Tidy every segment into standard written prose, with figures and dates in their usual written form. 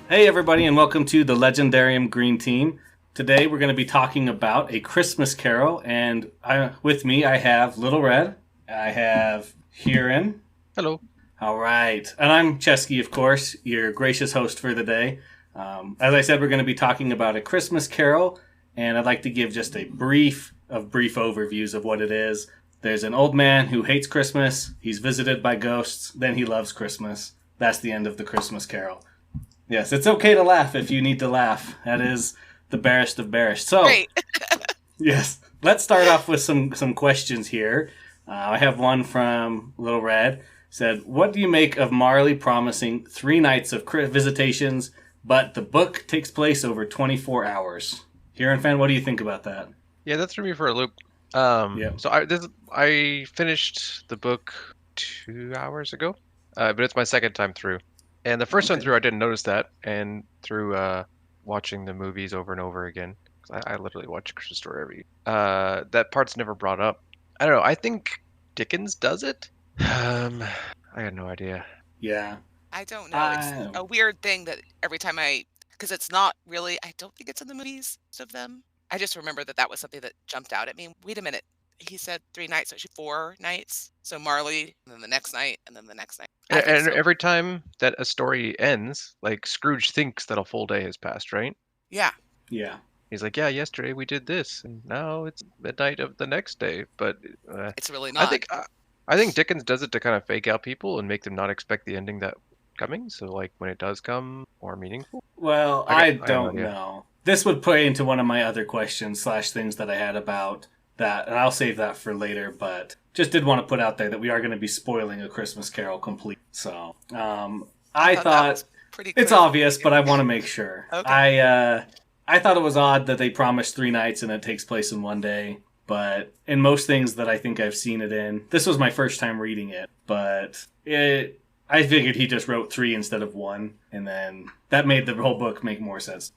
Hey, everybody, and welcome to the Legendarium Green Team. Today, we're going to be talking about A Christmas Carol, and with me, I have Little Red, I have Hurin. Hello. All right, and I'm Chesky, of course, your gracious host for the day. As I said, we're going to be talking about A Christmas Carol, and I'd like to give just a brief overviews of what it is. There's an old man who hates Christmas. He's visited by ghosts. Then he loves Christmas. That's the end of the Christmas Carol. Yes, it's okay to laugh if you need to laugh. That is the barest of barest. So, Great. yes, let's start off with some questions here. I have one from Little Red. Said, what do you make of Marley promising 3 nights of visitations, but the book takes place over 24 hours? Hurinfan, what do you think about that? Yeah, that's threw me for a loop. Yep. So I finished the book 2 hours ago, but it's my second time through. And the first time through, I didn't notice that, and through watching the movies over and over again, 'cause I literally watch Christmas Story every year. That part's never brought up. I don't know. I think Dickens does it. I had no idea. Yeah. I don't know. It's a weird thing that every time because it's not really, I don't think it's in the movies, most of them. I just remember that was something that jumped out at me. Wait a minute. He said 3 nights, so it should 4 nights. So Marley, and then the next night, and then the next night. I think And so. every time that a story ends, like Scrooge thinks that a full day has passed, right? Yeah. Yeah. He's like, yeah, yesterday we did this, and now it's midnight of the next day. But It's really I not. think Dickens does it to kind of fake out people and make them not expect the ending that coming. So like when it does come, more meaningful. Well, I I have no don't idea. know. This would play into one of my other questions / things that I had about that, and I'll save that for later. But just did want to put out there that we are going to be spoiling A Christmas Carol complete. So I that thought was pretty it's clear. obvious, but I want to make sure. Okay. I thought it was odd that they promised 3 nights and it takes place in one day. But in most things that I think I've seen it in, this was my first time reading it, but I figured he just wrote 3 instead of 1, and then that made the whole book make more sense.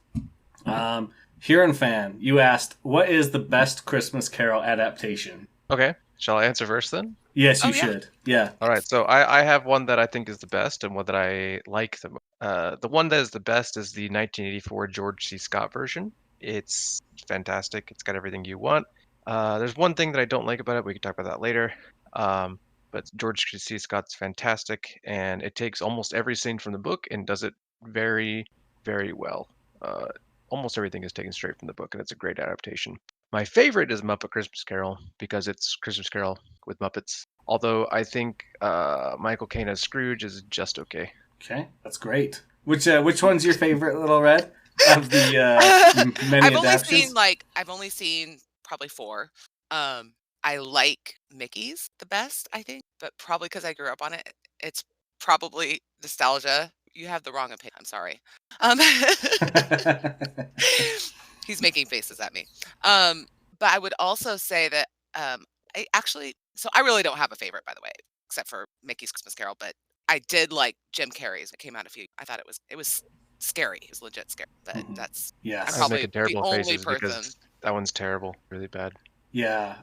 Huron Fan, you asked, what is the best Christmas Carol adaptation? Okay, shall I answer first then? Yes, you Oh, yeah. should. Yeah. All right, so I have one that I think is the best and one that I like the most. The one that is the best is the 1984 George C. Scott version. It's fantastic. It's got everything you want. There's one thing that I don't like about it. We can talk about that later. But George C. Scott's fantastic, and it takes almost every scene from the book and does it very, very well. Almost everything is taken straight from the book, and it's a great adaptation. My favorite is Muppet Christmas Carol because it's Christmas Carol with Muppets. Although I think Michael Caine as Scrooge is just okay. Okay, that's great. Which one's your favorite, Little Red, of the many adaptations? I've only seen probably 4. I like Mickey's the best, I think, but probably because I grew up on it. It's probably nostalgia. You have the wrong opinion. I'm sorry. He's making faces at me. But I would also say that I really don't have a favorite, by the way, except for Mickey's Christmas Carol. But I did like Jim Carrey's. It came out I thought it was scary. It was legit scary. But that's Yes. I was probably making terrible the only faces person. because that one's terrible, really bad. Yeah.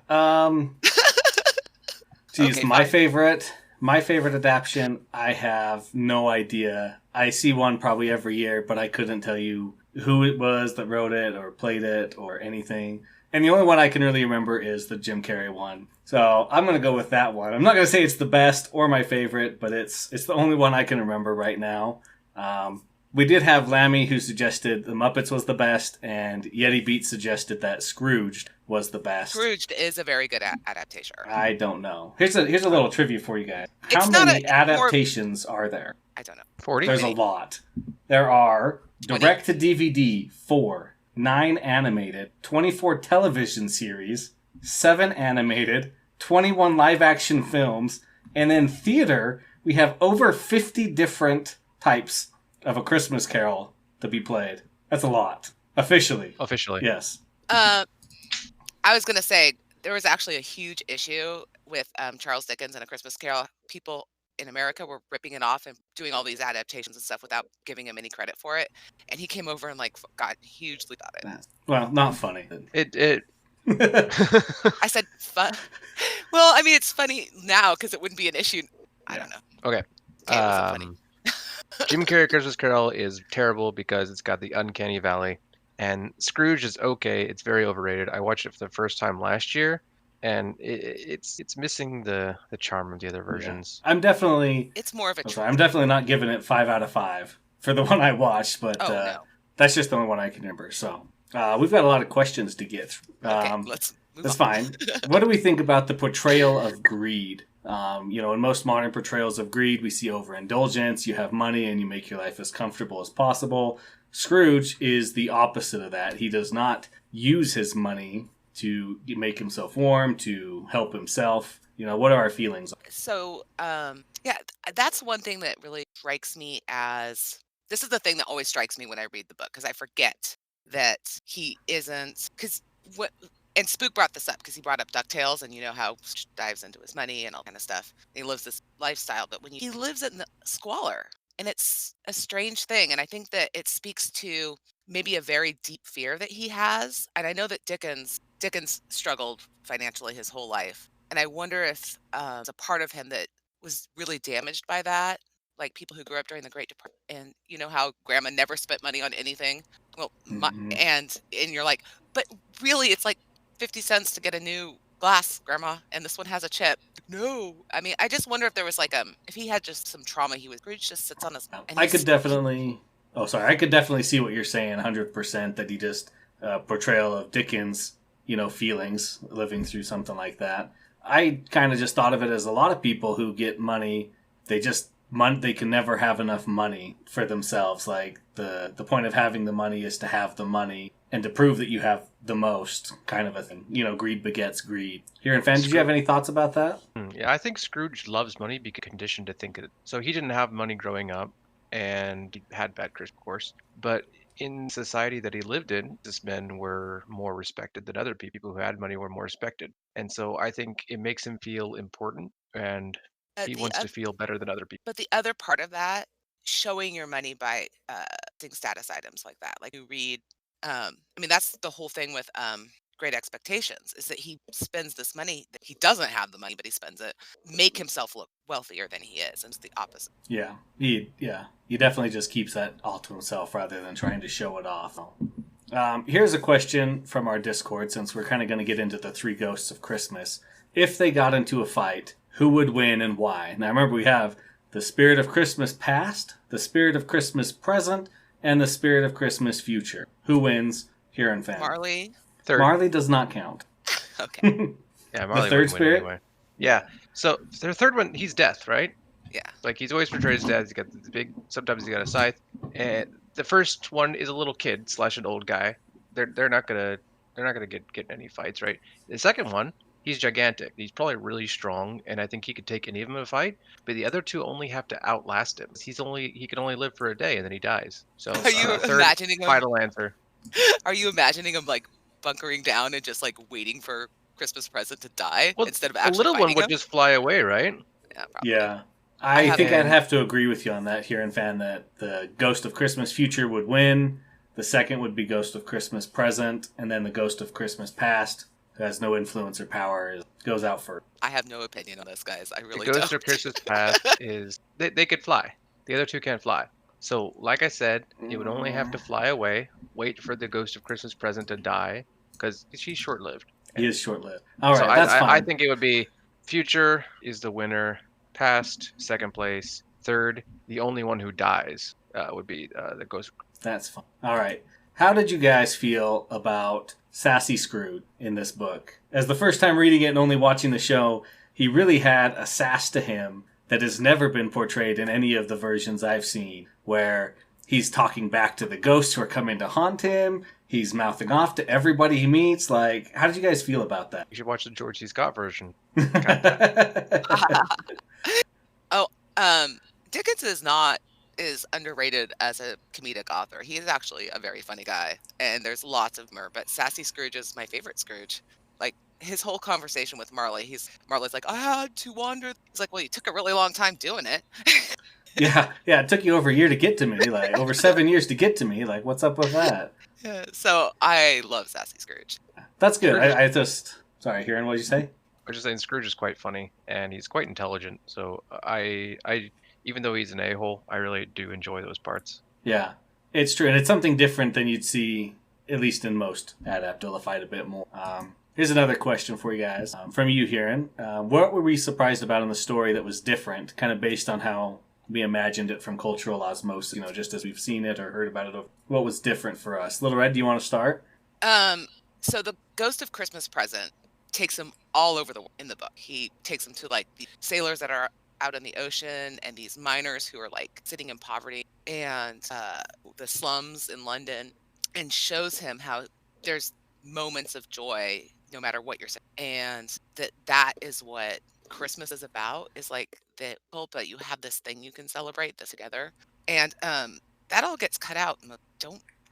Okay, my fine. favorite adaptation, I have no idea. I see one probably every year, but I couldn't tell you who it was that wrote it or played it or anything. And the only one I can really remember is the Jim Carrey one. So I'm going to go with that one. I'm not going to say it's the best or my favorite, but it's the only one I can remember right now. We did have Lammy who suggested the Muppets was the best, and Yeti Beat suggested that Scrooged was the best. Scrooged is a very good adaptation. I don't know. Here's a little trivia for you guys. How It's not many a- adaptations are there? I don't know. 40? There's a Many. lot. There are 20. direct to DVD 4, 9 animated, 24 television series, 7 animated, 21 live action films, and then theater we have over 50 different types of A Christmas Carol to be played. That's a lot. Officially. Yes. I was going to say there was actually a huge issue with Charles Dickens and A Christmas Carol. People in America were ripping it off and doing all these adaptations and stuff without giving him any credit for it. And he came over and got hugely about it. Well, not funny. It I said fun. Well, I mean, it's funny now because it wouldn't be an issue. I don't know. Okay. Okay, it wasn't funny. Jim Carrey Christmas Carol is terrible because it's got the uncanny valley, and Scrooge is okay. It's very overrated. I watched it for the first time last year, and it's missing the charm of the other Yeah. versions. I'm definitely It's more of a I'm definitely not giving it 5 out of 5 for the one I watched, but no. that's just the only one I can remember. So we've got a lot of questions to get through. Okay, let's move That's on. fine. What do we think about the portrayal of greed? In most modern portrayals of greed, we see overindulgence. You have money and you make your life as comfortable as possible. Scrooge is the opposite of that. He does not use his money to make himself warm, to help himself. What are our feelings? So, that's one thing that really strikes me as this is the thing that always strikes me when I read the book because I forget that he isn't because what and Spook brought this up because he brought up DuckTales and you know how Scrooge dives into his money and all kind of stuff. He lives this lifestyle, but he lives in the squalor, and it's a strange thing. And I think that it speaks to maybe a very deep fear that he has. And I know that Dickens struggled financially his whole life, and I wonder if there's a part of him that was really damaged by that, like people who grew up during the Great Depression, and you know how Grandma never spent money on anything. Well, Mm-hmm. and you're like, but really, it's like 50 cents to get a new glass, Grandma, and this one has a chip. No, I mean, I just wonder if there was like if he had just some trauma. Scrooge just sits on his and I could definitely. Oh, sorry. I could definitely see what you're saying, 100%. That he just portrayal of Dickens, feelings living through something like that. I kind of just thought of it as a lot of people who get money. They can never have enough money for themselves. Like the point of having the money is to have the money and to prove that you have the most, kind of a thing. Greed begets greed. Hurinfan, did you have any thoughts about that? Yeah, I think Scrooge loves money because he's conditioned to think it. So he didn't have money growing up, and he had bad Christmas, of course. But in society that he lived in, businessmen were more respected than other people. People who had money were more respected, and so I think it makes him feel important, and he the wants to feel better than other people. But the other part of that, showing your money by doing status items like that, like you read. I mean, that's the whole thing with Great Expectations is that he spends this money that he doesn't have the money, but he spends it, make himself look wealthier than he is, and it's the opposite. Yeah, he definitely just keeps that all to himself rather than trying to show it off. Here's a question from our Discord, since we're kind of going to get into the 3 ghosts of Christmas. If they got into a fight, who would win and why? Now remember, we have the spirit of Christmas past, the spirit of Christmas present, and the spirit of Christmas future. Who wins? Hurinfan. Marley. Third. Marley does not count. Okay. Yeah, Marley The third would win spirit? anyway. Yeah. So the third one, he's death, right? Yeah. Like he's always portrayed as death. He's got the big. Sometimes he's got a scythe. And the first one is a little kid / an old guy. They're not gonna get in any fights, right? The second one, he's gigantic. He's probably really strong, and I think he could take any of them in a fight. But the other two only have to outlast him. He can only live for a day, and then he dies. So Are you third imagining him? final answer. Are you imagining him like bunkering down and just like waiting for Christmas present to die instead of actually the little one fighting would him? just fly away, right? Yeah, probably. Yeah. I think have- I'd have to agree with you on that, Hurinfan, that the Ghost of Christmas Future would win. The second would be Ghost of Christmas Present, and then the Ghost of Christmas Past, who has no influence or power, goes out first. I have no opinion on this, guys. I really The Ghost don't. of Christmas Past is they could fly. The other two can't fly. So, like I said, it would only have to fly away, wait for the Ghost of Christmas Present to die, because she's short-lived. He is short-lived. All right, So that's fine. I think it would be Future is the winner, Past second place, third the only one who dies would be the Ghost. That's fine. All right. How did you guys feel about Sassy Scrooge in this book? As the first time reading it and only watching the show, he really had a sass to him that has never been portrayed in any of the versions I've seen, where he's talking back to the ghosts who are coming to haunt him. He's mouthing off to everybody he meets. Like, how did you guys feel about that? You should watch the George C. Scott version. Dickens is underrated as a comedic author. He is actually a very funny guy, and there's lots of humor. But Sassy Scrooge is my favorite Scrooge. Like his whole conversation with Marley, Marley's like, I had to wander. He's like, well, you took a really long time doing it. Yeah, it took you over a year to get to me, like over 7 years to get to me. Like, what's up with that? Yeah, so I love Sassy Scrooge. That's good. Sorry, Huron, what did you say? I was just saying Scrooge is quite funny and he's quite intelligent. So even though he's an a-hole, I really do enjoy those parts. Yeah, it's true, and it's something different than you'd see, at least in most Adaptilified a bit more. Here's another question for you guys. From you, Hurin. What were we surprised about in the story that was different, kind of based on how we imagined it from cultural osmosis, just as we've seen it or heard about it? What was different for us? Little Red, do you want to start? So the Ghost of Christmas Present takes him all over in the book. He takes them to like the sailors that are out in the ocean and these miners who are like sitting in poverty and the slums in London, and shows him how there's moments of joy no matter what you're saying, and that is what Christmas is about, is like that hope that you have this thing you can celebrate this together. And that all gets cut out.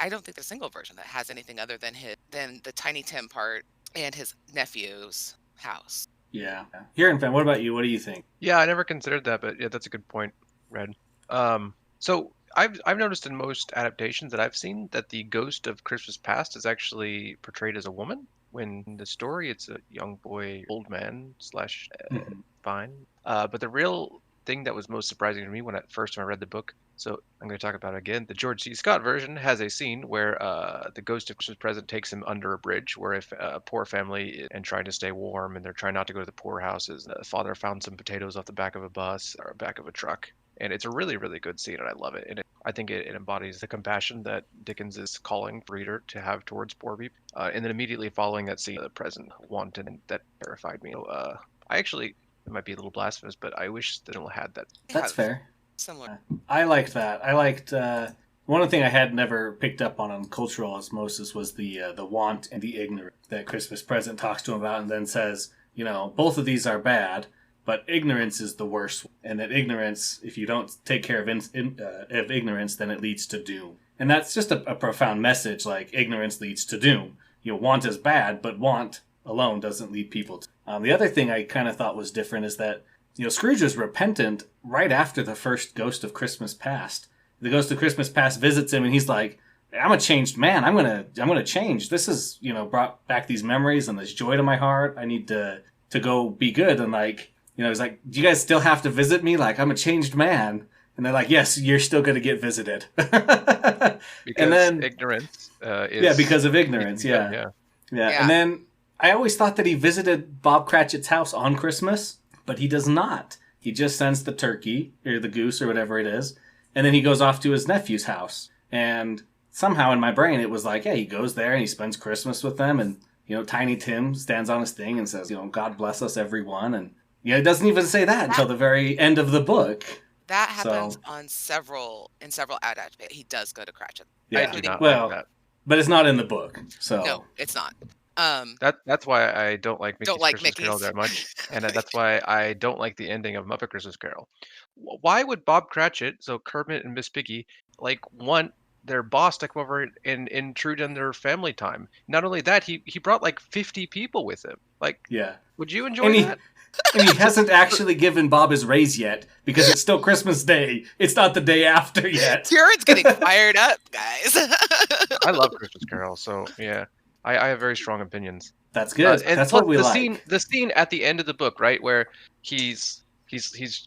I don't think there's a single version that has anything other than the Tiny Tim part and his nephew's house. Yeah. Hurinfan, what about you? What do you think? Yeah, I never considered that, but yeah, that's a good point, Red. So I've noticed in most adaptations that I've seen that the Ghost of Christmas Past is actually portrayed as a woman. When in the story it's a young boy, old man slash fine. But the real thing that was most surprising to me when I read the book, so I'm going to talk about it again. The George C. Scott version has a scene where the Ghost of Christmas Present takes him under a bridge, where if a poor family and trying to stay warm and they're trying not to go to the poorhouses, the father found some potatoes off the back of a bus or back of a truck. And it's a really, really good scene, and I love it. And I think it embodies the compassion that Dickens is calling the reader to have towards poor people. And then immediately following that scene, the present wanted, and that terrified me. So, I actually, it might be a little blasphemous, but I wish the original had that. That's fair. Similar. I liked that. I liked one thing I had never picked up on cultural osmosis was the want and the ignorance that Christmas Present talks to him about, and then says, both of these are bad, but ignorance is the worst. And that ignorance, if you don't take care of ignorance, then it leads to doom. And that's just a profound message. Like, ignorance leads to doom. Want is bad, but want alone doesn't lead people to. The other thing I kind of thought was different is that Scrooge was repentant right after the first Ghost of Christmas Past. The Ghost of Christmas Past visits him, and he's like, "I'm a changed man. I'm gonna change. This has brought back these memories and this joy to my heart. I need to go be good." And he's like, "Do you guys still have to visit me? Like, I'm a changed man." And they're like, "Yes, you're still going to get visited." Because and then, ignorance is... Yeah, because of ignorance, yeah. And then I always thought that he visited Bob Cratchit's house on Christmas, but he does not. He just sends the turkey, or the goose, or whatever it is, and then he goes off to his nephew's house. And somehow in my brain it was like, yeah, he goes there and he spends Christmas with them, and, Tiny Tim stands on his thing and says, God bless us, everyone, and it doesn't even say that until the very end of the book. That happens in several adaptations. He does go to Cratchit. Yeah, I do not like that. But it's not in the book. So no, it's not. That's why I don't like Mickey's Christmas Carol that much, and that's why I don't like the ending of Muppet Christmas Carol. Why would Bob Cratchit, so Kermit and Miss Piggy, want their boss to come over and intrude on their family time? Not only that, he brought 50 people with him. Would you enjoy that? And he hasn't actually given Bob his raise yet, because it's still Christmas Day. It's not the day after yet. Hurin's getting fired up, guys. I love Christmas Carol, so yeah. I have very strong opinions. That's good. And that's what we like. The scene at the end of the book, right, where he's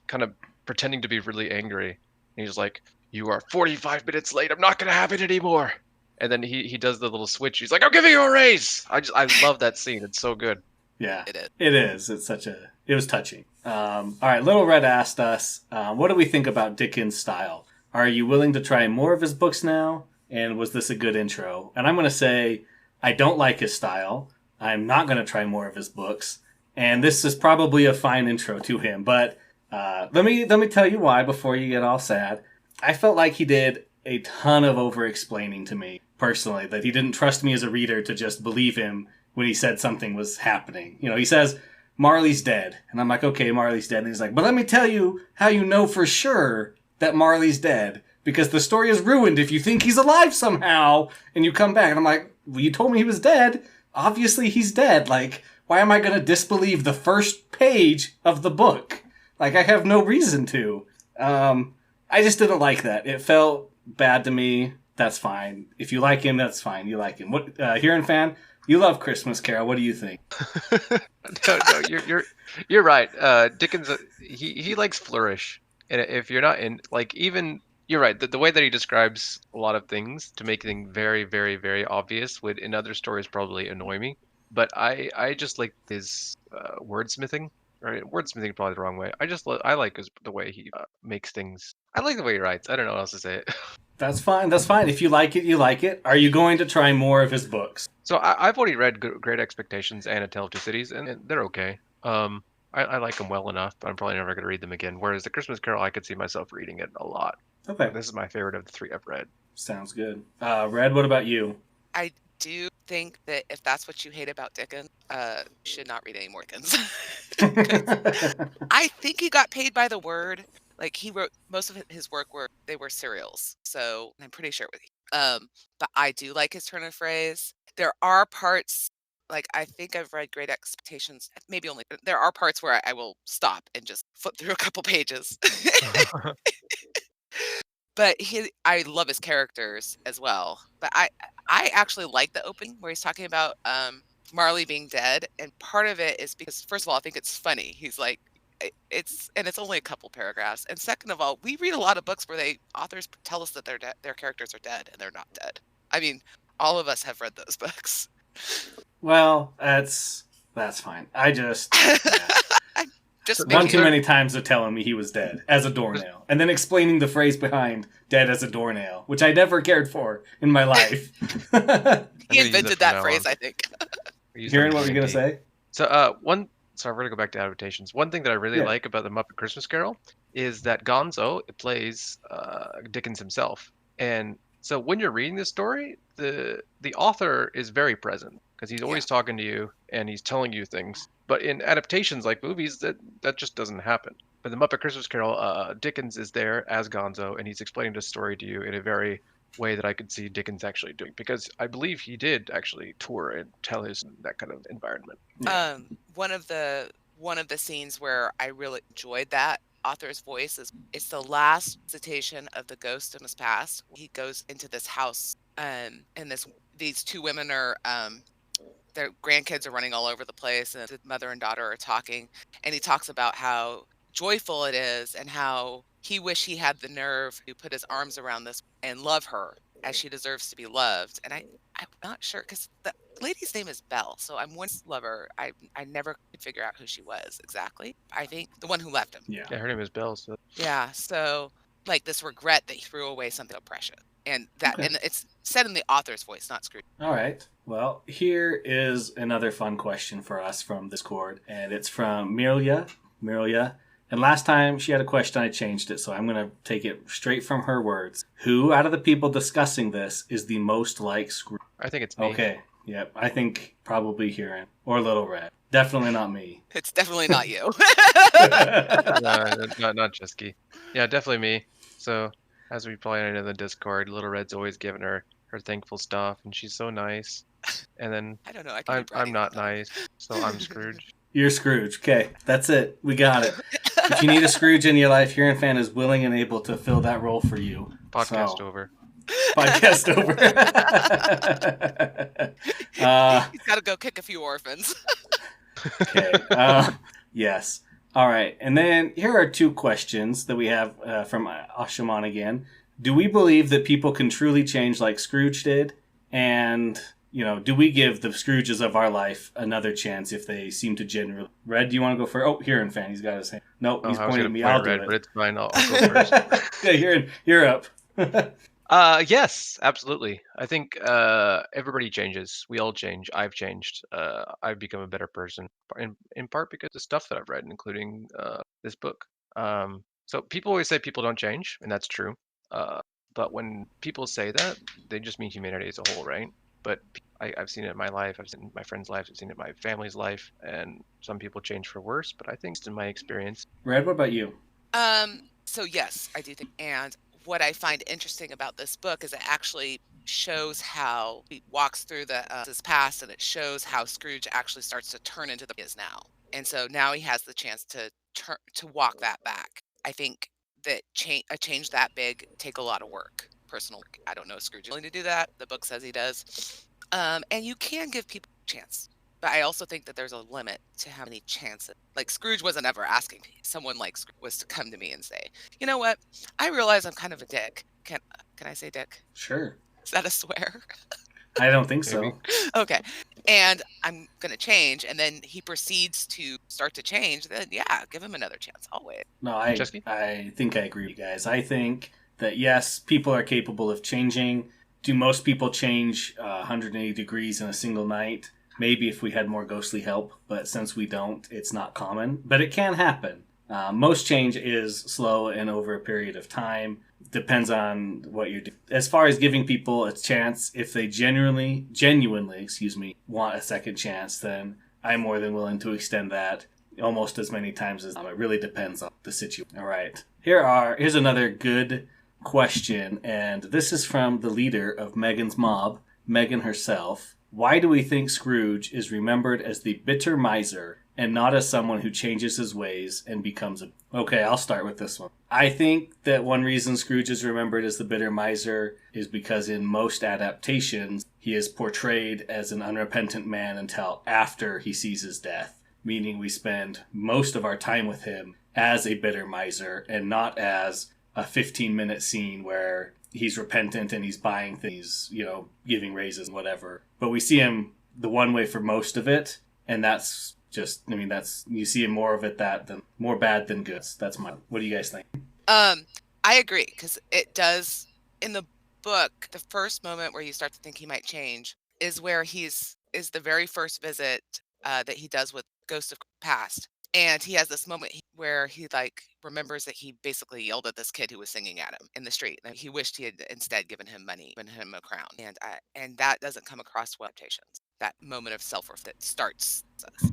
kind of pretending to be really angry. And he's like, "You are 45 minutes late. I'm not going to have it anymore." And then he does the little switch. He's like, "I'm giving you a raise." I love that scene. It's so good. Yeah, it is. It's it was touching. All right, Little Red asked us, what do we think about Dickens' style? Are you willing to try more of his books now? And was this a good intro? And I'm going to say, I don't like his style. I'm not going to try more of his books. And this is probably a fine intro to him. But let me tell you why before you get all sad. I felt like he did a ton of over-explaining to me, personally, that he didn't trust me as a reader to just believe him when he said something was happening. He says, "Marley's dead." And I'm like, okay, Marley's dead. And he's like, "But let me tell you how you know for sure that Marley's dead. Because the story is ruined if you think he's alive somehow and you come back." And I'm like, well, you told me he was dead. Obviously he's dead. Why am I going to disbelieve the first page of the book? I have no reason to. I just didn't like that. It felt bad to me. That's fine. If you like him, that's fine. You like him. What, Hurinfan, you love Christmas Carol. What do you think? No, you're right. Dickens, he likes flourish. And if you're not in, like, even you're right. The way that he describes a lot of things to make things very, very, very obvious would in other stories probably annoy me. But I just like his wordsmithing. Right, wordsmithing is probably the wrong way. I like the way he makes things. I like the way he writes. I don't know how else to say it. That's fine. That's fine. If you like it, you like it. Are you going to try more of his books? So I've already read Great Expectations and A Tale of Two Cities, and they're okay. I like them well enough, but I'm probably never going to read them again. Whereas The Christmas Carol, I could see myself reading it a lot. Okay. This is my favorite of the three I've read. Sounds good. Red, what about you? I do think that if that's what you hate about Dickens, you should not read any more Dickens. I think he got paid by the word. Like he wrote most of his work were serials, so I'm pretty sure it was. But I do like his turn of phrase. There are parts like I think I've read Great Expectations. Maybe only there are parts where I will stop and just flip through a couple pages. But I love his characters as well. But I actually like the opening where he's talking about Marley being dead, and part of it is because first of all, I think it's funny. He's like, it's only a couple paragraphs, and second of all, we read a lot of books where authors tell us that their characters are dead and they're not dead. I mean, all of us have read those books. Well, that's fine. I just I'm just one making too many times of telling me he was dead as a doornail, and then explaining the phrase behind "dead as a doornail," which I never cared for in my life. he invented that phrase, I think. Hearing what you're gonna say? So So I'm going to go back to adaptations. One thing that I really like about the Muppet Christmas Carol is that Gonzo plays Dickens himself, and so when you're reading this story, the author is very present because he's always talking to you and he's telling you things. But in adaptations like movies, that just doesn't happen. But the Muppet Christmas Carol, Dickens is there as Gonzo, and he's explaining the story to you in a very way that I could see Dickens actually doing, because I believe he did actually tour and tell his that kind of environment. Yeah. One of the scenes where I really enjoyed that author's voice is it's the last citation of The Ghost of His Past. He goes into this house, and these two women are their grandkids are running all over the place, and the mother and daughter are talking, and he talks about how joyful it is and how he wished he had the nerve to put his arms around this and love her as she deserves to be loved. And I'm not sure because the lady's name is Belle, so I'm one lover. I never could figure out who she was exactly. I think the one who left him. Yeah. Yeah, her name is Belle. So. Yeah, so like this regret that he threw away something so precious, and and it's said in the author's voice, not Scrooge. All right. Well, here is another fun question for us from Discord, and it's from Mirelia. And last time she had a question, I changed it, so I'm going to take it straight from her words. Who out of the people discussing this is the most like Scrooge? I think it's me. Okay. Yep. I think probably Hurin or Little Red. Definitely not me. It's definitely not you. No, not Cesky. Yeah, definitely me. So, as we probably know in the Discord, Little Red's always giving her thankful stuff, and she's so nice. And then I don't know. I'm not nice, so I'm Scrooge. You're Scrooge. Okay, that's it. We got it. If you need a Scrooge in your life, Hurinfan is willing and able to fill that role for you. Podcast over. Podcast over. He's got to go kick a few orphans. Okay. Yes. All right. And then here are two questions that we have from Ashaman again. Do we believe that people can truly change like Scrooge did? And, do we give the Scrooges of our life another chance if they seem to genuinely... Red, do you want to go first? Oh, Hurinfan, he's got his hand. Nope, he's pointing at me. I'll do it. But it's fine. I'll go first. Yeah, you're up. Yes, absolutely. I think everybody changes. We all change. I've changed. I've become a better person, in part because of the stuff that I've read, including this book. So people always say people don't change, and that's true. But when people say that, they just mean humanity as a whole, right? But I've seen it in my life. I've seen it in my friend's life. I've seen it in my family's life, and some people change for worse. But I think, in my experience, Red, what about you? So yes, I do think, and what I find interesting about this book is it actually shows how he walks through his past, and it shows how Scrooge actually starts to turn into the he is now. And so now he has the chance to walk that back. I think that a change that big take a lot of work. Personal, I don't know if Scrooge is willing to do that. The book says he does. And you can give people a chance. But I also think that there's a limit to how many chances. Like Scrooge wasn't ever asking me. Someone like Scrooge was to come to me and say, "You know what? I realize I'm kind of a dick. Can I say dick? Sure. Is that a swear?" I don't think Maybe. so. Okay. And I'm going to change. And then he proceeds to start to change. Then, yeah, give him another chance. I'll wait. No, Chesky? I think I agree with you guys. I think that yes, people are capable of changing. Do most people change 180 degrees in a single night? Maybe if we had more ghostly help, but since we don't, it's not common. But it can happen. Most change is slow and over a period of time. Depends on what you're doing. As far as giving people a chance, if they genuinely, want a second chance, then I'm more than willing to extend that almost as many times as it really depends on the situation. All right. Here's another good question, and this is from the leader of Megan's mob, Megan herself. Why do we think Scrooge is remembered as the bitter miser and not as someone who changes his ways and becomes a... Okay, I'll start with this one. I think that one reason Scrooge is remembered as the bitter miser is because in most adaptations, he is portrayed as an unrepentant man until after he sees his death, meaning we spend most of our time with him as a bitter miser and not as a 15-minute scene where he's repentant and he's buying things, giving raises and whatever. But we see him the one way for most of it, and that's just, you see him more of it than more bad than good. That's what do you guys think? I agree, because it does, in the book, the first moment where you start to think he might change is where is the very first visit that he does with Ghost of Past. And he has this moment where he remembers that he basically yelled at this kid who was singing at him in the street. And he wished he had instead given him money, given him a crown. And that doesn't come across well. That moment of self-worth that starts us.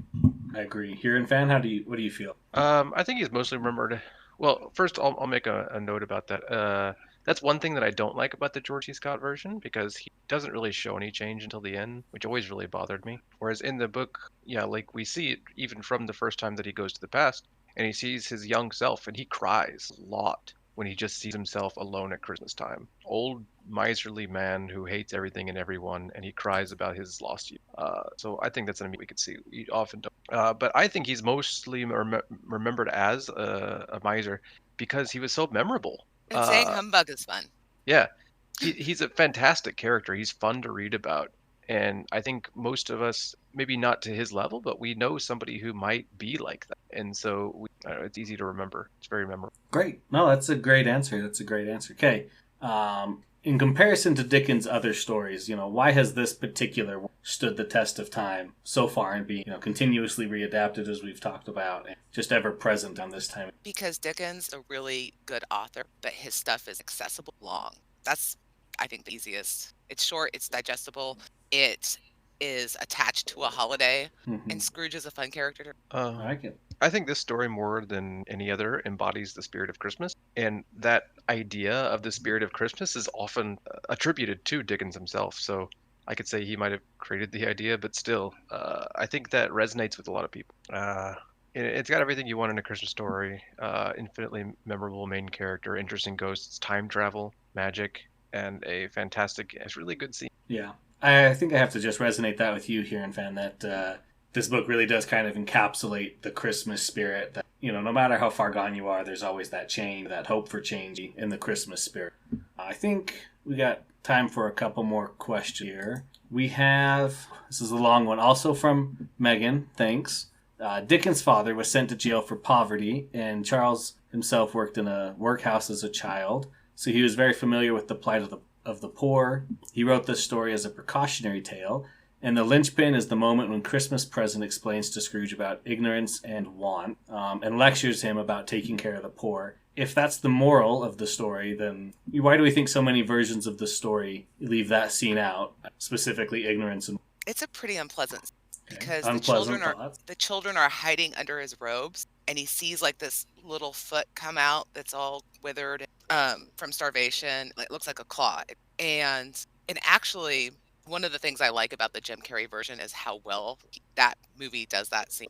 I agree. Hurinfan, what do you feel? I think he's mostly remembered. Well, first I'll make a note about that. That's one thing that I don't like about the George C. Scott version, because he doesn't really show any change until the end, which always really bothered me. Whereas in the book, yeah, we see it even from the first time that he goes to the past, and he sees his young self, and he cries a lot when he just sees himself alone at Christmas time. Old miserly man who hates everything and everyone, and he cries about his lost youth. So I think that's something we could see. We often don't. But I think he's mostly remembered as a miser because he was so memorable. And saying humbug is fun. Yeah, he's a fantastic character. He's fun to read about. And I think most of us, maybe not to his level, but we know somebody who might be like that. And so it's easy to remember. It's very memorable. Great. No, that's a great answer. Okay. In comparison to Dickens' other stories, why has this particular one stood the test of time so far and being, continuously readapted as we've talked about, and just ever present on this time? Because Dickens is a really good author, but his stuff is accessible long. That's, I think, the easiest. It's short, it's digestible, it is attached to a holiday, and Scrooge is a fun character. I like it. I think this story, more than any other, embodies the spirit of Christmas. And that idea of the spirit of Christmas is often attributed to Dickens himself. So I could say he might have created the idea, but still, I think that resonates with a lot of people. It's got everything you want in a Christmas story. Infinitely memorable main character, interesting ghosts, time travel, magic, and it's really good scene. Yeah. I think I have to just resonate that with you here, and fan that this book really does kind of encapsulate the Christmas spirit that, no matter how far gone you are, there's always that change, that hope for change in the Christmas spirit. I think we got time for a couple more questions here. This is a long one, also from Megan, thanks. Dickens' father was sent to jail for poverty, and Charles himself worked in a workhouse as a child, so he was very familiar with the plight of the poor. He wrote this story as a precautionary tale, and the linchpin is the moment when Christmas Present explains to Scrooge about ignorance and want, and lectures him about taking care of the poor. If that's the moral of the story, then why do we think so many versions of the story leave that scene out, specifically ignorance and... It's a pretty unpleasant, because the children are hiding under his robes, and he sees this little foot come out that's all withered from starvation. It looks like a claw. And actually, one of the things I like about the Jim Carrey version is how well that movie does that scene.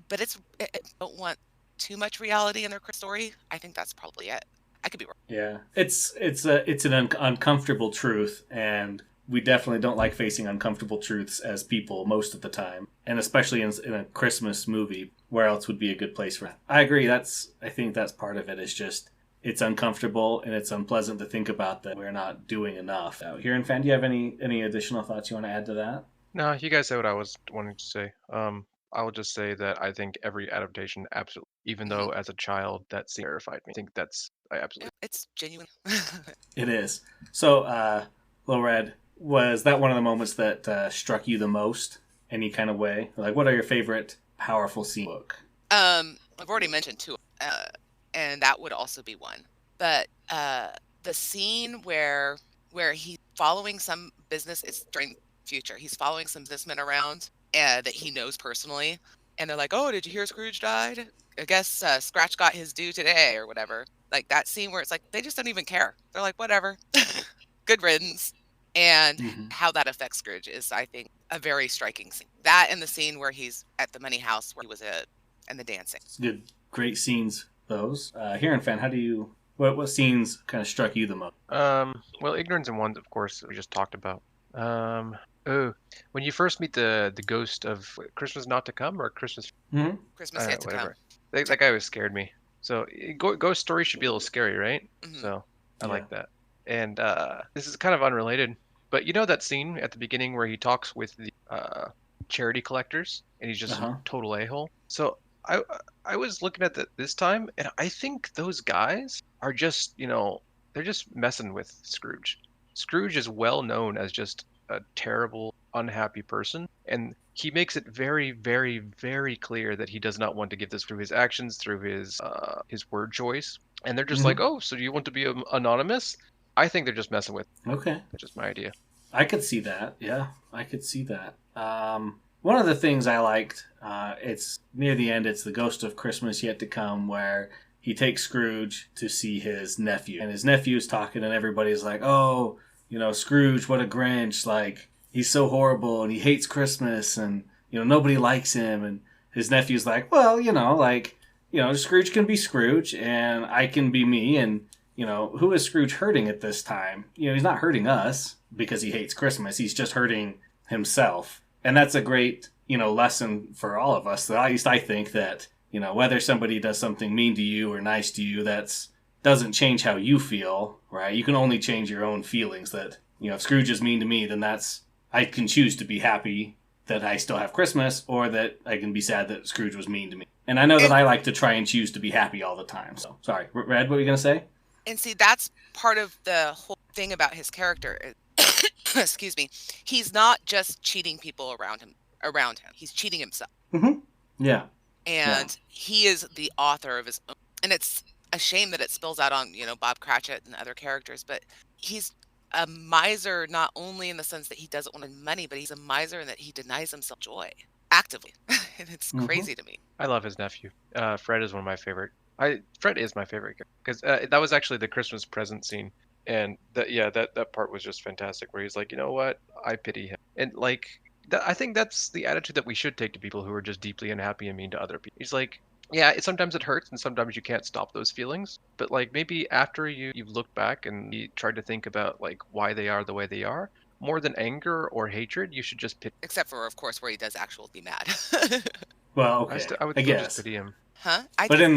But I don't want too much reality in their story. I think that's probably it. I could be wrong. Yeah, it's an uncomfortable truth, and we definitely don't like facing uncomfortable truths as people most of the time, and especially in a Christmas movie. Where else would be a good place for that? I agree. I think that's part of it. Is just it's uncomfortable and it's unpleasant to think about that we're not doing enough. Hurinfan, do you have any additional thoughts you want to add to that? No, you guys said what I was wanting to say. I will just say that I think every adaptation absolutely, even though as a child that scene terrified me. I think I absolutely. It's genuine. It is. So, Low Red, was that one of the moments that struck you the most? Any kind of way? Like, what are your favorite powerful scenes in the book? I've already mentioned two, and that would also be one. But the scene where he's following some business, it's during the future. He's following some businessmen around that he knows personally, and they're like, "Oh, did you hear Scrooge died? I guess Scratch got his due today, or whatever." Like that scene where it's like they just don't even care. They're like, "Whatever, good riddance." And how that affects Scrooge is, I think, a very striking scene. That and the scene where he's at the money house where he was and the dancing. It's good, great scenes. Those. Hurinfan, how do you? What scenes kind of struck you the most? Well, ignorance and one, of course, we just talked about. When you first meet the ghost of Christmas Not to Come or Christmas. Christmas Yet to Come. That guy always scared me. So ghost stories should be a little scary, right? So I like that. And this is kind of unrelated, but you know that scene at the beginning where he talks with the charity collectors and he's just a total a-hole. So I was looking at this time, and I think those guys are just, they're just messing with Scrooge. Scrooge is well known as just a terrible, unhappy person, and he makes it very, very, very clear that he does not want to give this through his actions, through his word choice. And they're just like, "Oh, so do you want to be anonymous?" I think they're just messing with. Okay, that's just my idea. I could see that. Yeah, I could see that. One of the things I liked, it's near the end. It's the Ghost of Christmas Yet to Come, where he takes Scrooge to see his nephew, and his nephew's talking, and everybody's like, "Oh, Scrooge, what a Grinch! Like, he's so horrible, and he hates Christmas, and nobody likes him." And his nephew's like, "Well, Scrooge can be Scrooge, and I can be me, and who is Scrooge hurting at this time? He's not hurting us because he hates Christmas. He's just hurting himself." And that's a great, lesson for all of us. At least I think that, whether somebody does something mean to you or nice to you, doesn't change how you feel, right? You can only change your own feelings. That, if Scrooge is mean to me, then I can choose to be happy that I still have Christmas, or that I can be sad that Scrooge was mean to me. And I know that I like to try and choose to be happy all the time. So, sorry. Red, what were you going to say? And see, that's part of the whole thing about his character. Excuse me. He's not just cheating people around him. He's cheating himself. Mm-hmm. Yeah. And he is the author of his own. And it's a shame that it spills out on, Bob Cratchit and other characters. But he's a miser, not only in the sense that he doesn't want money, but he's a miser in that he denies himself joy actively. And it's crazy to me. I love his nephew. Fred is one of my favorite. Fred is my favorite because that was actually the Christmas present scene. And that part was just fantastic, where he's like, "You know what? I pity him." And I think that's the attitude that we should take to people who are just deeply unhappy and mean to other people. He's like, yeah, sometimes it hurts and sometimes you can't stop those feelings. But maybe after you've looked back and you tried to think about why they are the way they are, more than anger or hatred, you should just pity. Except for, of course, where he does actually be mad. Well, okay. I would still just pity him. Huh? But in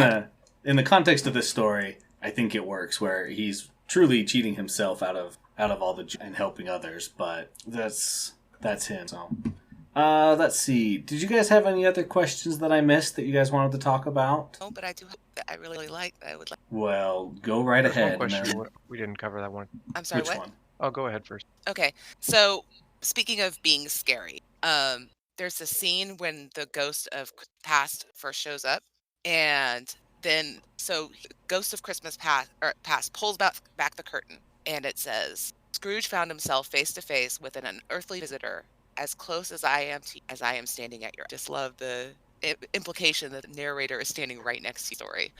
the context of this story, I think it works, where he's truly cheating himself out of all the and helping others, but that's him. So, let's see. Did you guys have any other questions that I missed that you guys wanted to talk about? No, but I do have that I really like. That I would like. Well, go right ahead. One question we didn't cover that one. I'm sorry. Which what? one? Oh, go ahead first. Okay. So, speaking of being scary, there's a scene when the ghost of past first shows up, and then Ghost of Christmas Past pulls back the curtain, and it says, "Scrooge found himself face to face with an unearthly visitor, as close as I am standing at your." Just love the implication that the narrator is standing right next to the story,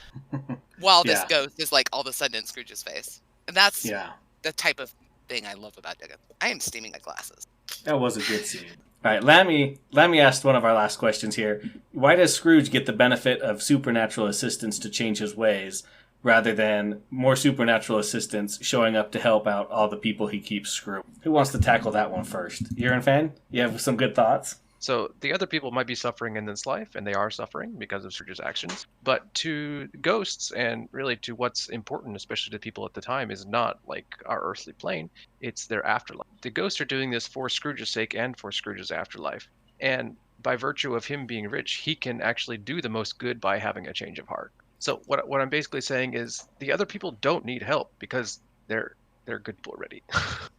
while this ghost is all of a sudden in Scrooge's face, and that's the type of thing I love about Dicken. I am steaming my glasses. That was a good scene. All right, let me ask one of our last questions here. Why does Scrooge get the benefit of supernatural assistance to change his ways, rather than more supernatural assistance showing up to help out all the people he keeps screwing. Who wants to tackle that one first? Hurinfan, you have some good thoughts? So the other people might be suffering in this life, and they are suffering because of Scrooge's actions. But to ghosts, and really to what's important, especially to people at the time, is not like our earthly plane, it's their afterlife. The ghosts are doing this for Scrooge's sake and for Scrooge's afterlife. And by virtue of him being rich, he can actually do the most good by having a change of heart. So what I'm basically saying is the other people don't need help because they're good people already.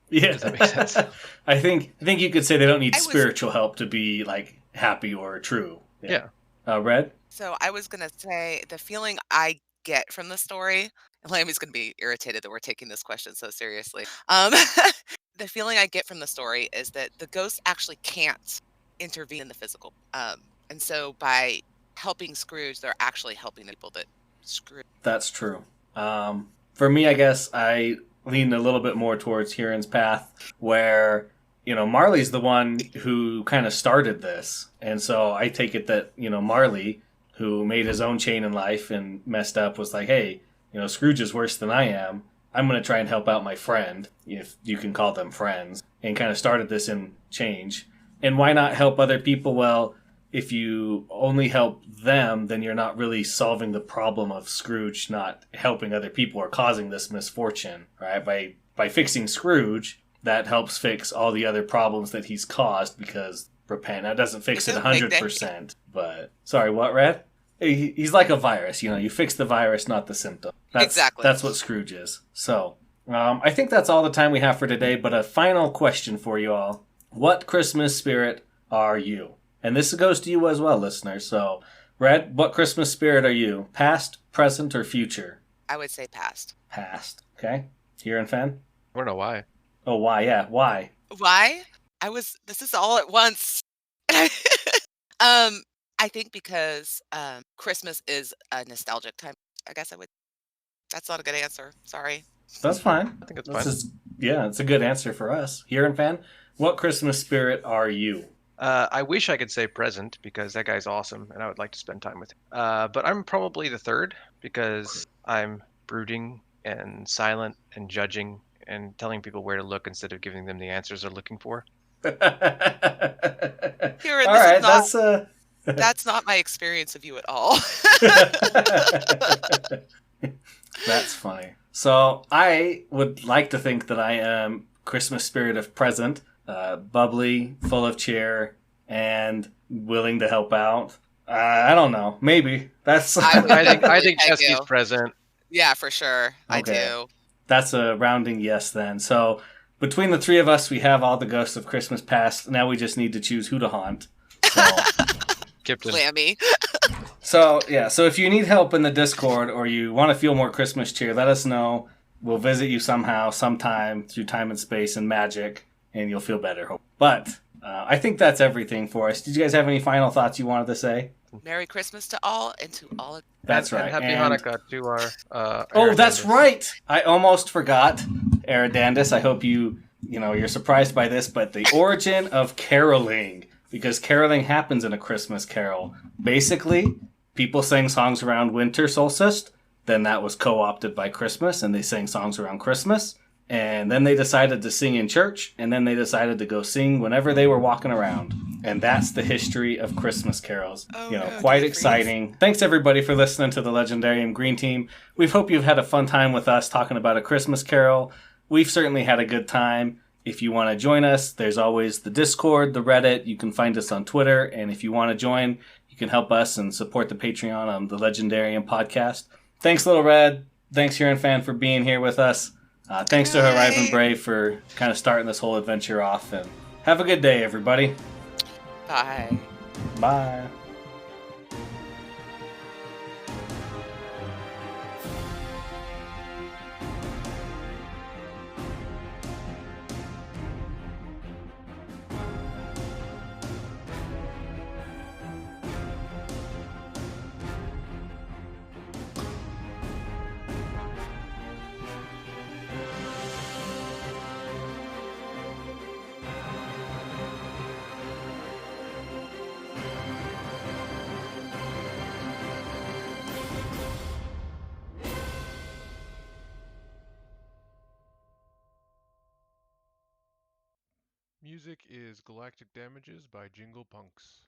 Yeah. Does that make sense? I think you could say they don't need I was- spiritual help to be like happy or true. Yeah. Red? So I was gonna say the feeling I get from the story, and Lammy's gonna be irritated that we're taking this question so seriously. The feeling I get from the story is that the ghosts actually can't intervene in the physical. And so by helping Scrooge, they're actually helping the people that Scrooge. That's true. For me, I guess I lean a little bit more towards Huron's path, where, you know, Marley's the one who kind of started this. And so I take it that, you know, Marley, who made his own chain in life and messed up, was like, hey, you know, Scrooge is worse than I am. I'm going to try and help out my friend, if you can call them friends, and kind of started this in change. And why not help other people? Well, if you only help them, then you're not really solving the problem of Scrooge not helping other people or causing this misfortune, right? By fixing Scrooge, that helps fix all the other problems that he's caused, because repent. That doesn't fix it 100%. But, sorry, what, Red? He's like a virus, you know, you fix the virus, not the symptom. Exactly. That's what Scrooge is. So, I think that's all the time we have for today, but a final question for you all. What Christmas spirit are you? And this goes to you as well, listeners. So, Red, what Christmas spirit are you? Past, present, or future? I would say past. Past. Okay. Hurinfan? I don't know why. Oh, why? Yeah, why? Why? This is all at once. I think because Christmas is a nostalgic time. I guess that's not a good answer. Sorry. That's fine. I think it's This fine. is, it's a good answer for us. Hurinfan, what Christmas spirit are you? I wish I could say present because that guy's awesome and I would like to spend time with him. But I'm probably the third because I'm brooding and silent and judging and telling people where to look instead of giving them the answers they're looking for. Huron, All right, that's not my experience of you at all. That's funny. So I would like to think that I am Christmas spirit of present, bubbly, full of cheer, and willing to help out. I don't know. Maybe that's. I think Cesky's present. Yeah, for sure. I Okay. do. That's a rounding yes then. So between the three of us, we have all the ghosts of Christmas past. Now we just need to choose who to haunt. So, Kipton. Lammy. so if you need help in the Discord or you want to feel more Christmas cheer, let us know. We'll visit you somehow, sometime, through time and space and magic, and you'll feel better. But I think that's everything for us. Did you guys have any final thoughts you wanted to say? Merry Christmas to all and to all of That's And right. Happy And- Hanukkah to our. Oh, that's Arendandus. right. I almost forgot. Eridandus, I hope you're surprised by this, but the origin of caroling, because caroling happens in A Christmas Carol. Basically, people sang songs around winter solstice, then that was co-opted by Christmas, and they sang songs around Christmas, and then they decided to sing in church, and then they decided to go sing whenever they were walking around. And that's the history of Christmas carols. Oh, no, no, quite don't exciting. Thanks everybody for listening to the Legendarium Green Team. We hope you've had a fun time with us talking about A Christmas Carol. We've certainly had a good time. If you want to join us, there's always the Discord, the Reddit. You can find us on Twitter. And if you want to join, you can help us and support the Patreon on the Legendarium podcast. Thanks, Little Red. Thanks, Hurinfan, for being here with us. Thanks to Horizon Brave for kind of starting this whole adventure off. And have a good day, everybody. Bye. Bye. music is Galactic Damages by Jingle Punks.